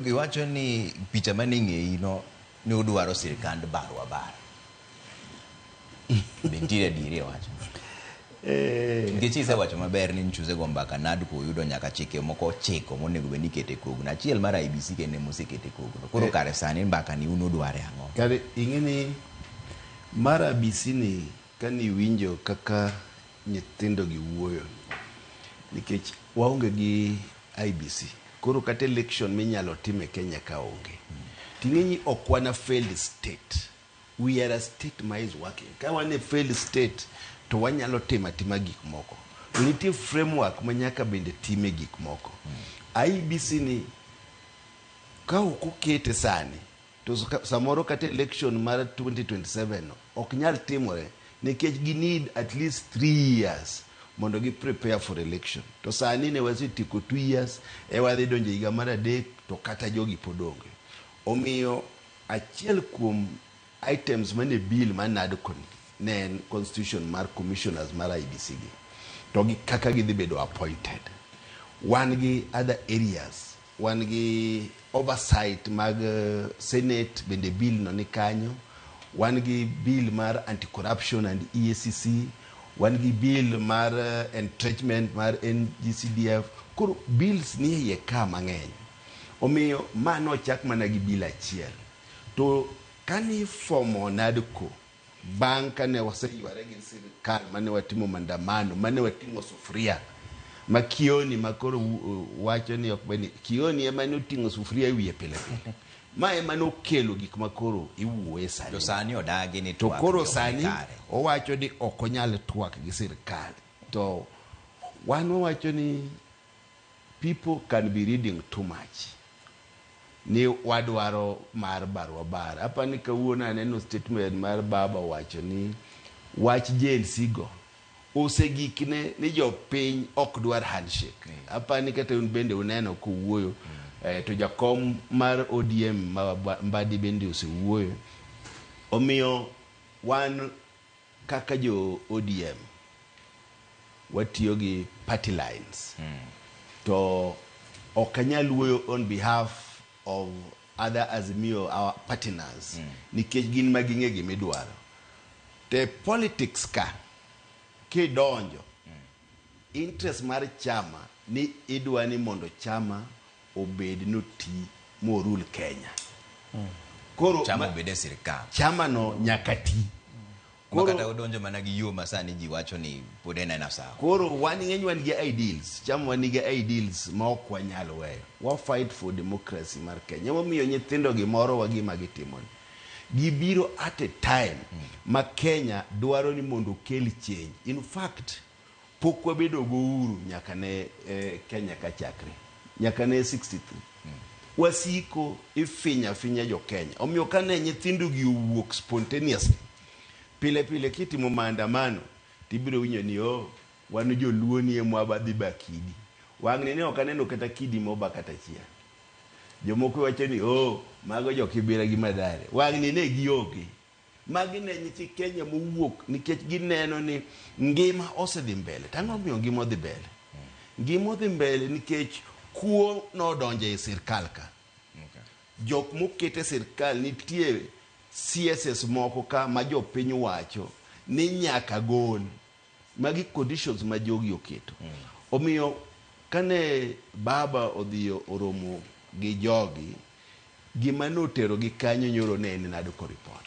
Giwacho ni picha maning'eyi no ne udwaro sirkand barwa bar. Bentire adiri wacho. Nikech isewacho maber ni nchuze go mbaka nadko yudo nyaka chike moko chiko monego bed ni ikete kogno. Achiel mar IBC kende mosekete kogno. Koro kare sani mbaka ni uno dware ang'o. Kare ing'eni mar IBC ni kani winjo kaka nyithindo gi wuoyo nikech waonge gi IBC. Koro kata election minyalo time Kenya ka onge. Ting'eni ok wana failed state. We are a state ma is working. Ka wan a failed state to wanyalo tima gik moko. Nitie framework ma nyaka bende time gik moko. IBC ni ka ok okete sani to samoro kata election mar 2027 ok nyal timore nikech gi need at least 3 years mondo gi prepare for election. To sani ne wasetieko 2 years wadhi donjo higa mar 3 to kata jogi podonge. Omiyo achiel kuom items mane bill manado ne constitution mar commissioners mar IBC gi to gi kaka gidhi bedo appointed. Wan gi other areas, wan gi oversight mag Senate bende bill no ni kanyo, wan gi bill mar anti-corruption and EACC, wan gi bill mar entrenchment mar NGCDF. Koro bills ni iye ka mang'eny. Omiyo mano chak mana gi bill achiel. To kani fomo nadko bang' kane waseyware gi sirkal mane watimo mandamano, mane watimo sufuria ma Kioni makoro wacho ni ok bani Kioni ema ne oting'o sufuria wiye pile pile. Ma ema ne okelo gik makoro iwuoye sani. To sani odagi ni to koro sani owacho ni ok onyal twak gi sirkal. To wan wacho ni people can be reading too much. Ni wadwaro mar barwa bar. Hapa ni kawuono aneno statement mar baba wacho ni wach JLC go osegikne ni jopiny ok dwar handshake. Hapa ni kata un bende uneno kuwuoyo to jakom mar ODM Mbadi bende osewuoyo. Omiyo wan kaka jo ODM watiyo gi party lines. To ok anyal wuoyo on behalf of other Azimio, our partners. Nikech gin maging'e gimidwaro. Te politics ka kidonjo interest mar chama ni idwa ni mondo chama obed noti morul Kenya. Koro chama obede sirkal. Chama no nyaka ti. Koro kata odonjo mana gi yo masani ji wacho ni pod en na sawa. Koro wan ng'eny wan gi ideals, chama wan gi ideals ma ok wanyalo weyo. Wa fight for democracy mar Kenya. Momiyo nyithindo gimoro wa gima gitimoni. Gibiro at a time ma Kenya dwaro ni mondo kel change. In fact, pok wabedo go uhuru nyaka ne Kenya ka chakre. Nyaka ne 63. Wasiko ifinya jo Kenya. Omiyo kane nyithindo gi owuok spontaneously. Pile pile kitimo maandamano tibiro winyo ni wan joluo ni mwabadhi bakidi. Wang'ni ne ok aneno kata kidi moba kata chia. Jomoko wacho ni mago jo Kibera gi Madare. Wang'ni ne gionge. Magi ne nyithi Kenya mowuok nikech gineno ni ngima osedhi mbele. Tang'o miyo ngima odhi mbele. Ngima odhi mbele nikech kuo nodonje e sirkal ka. Jok mokete sirkal nitie CSS moko ka ma jo piny wacho ni nyaka gol magi conditions ma jogi oketo. Omiyo kane baba odhiyo oromo gi jogi gima notero gi kanyo nyoro ne en nadko report.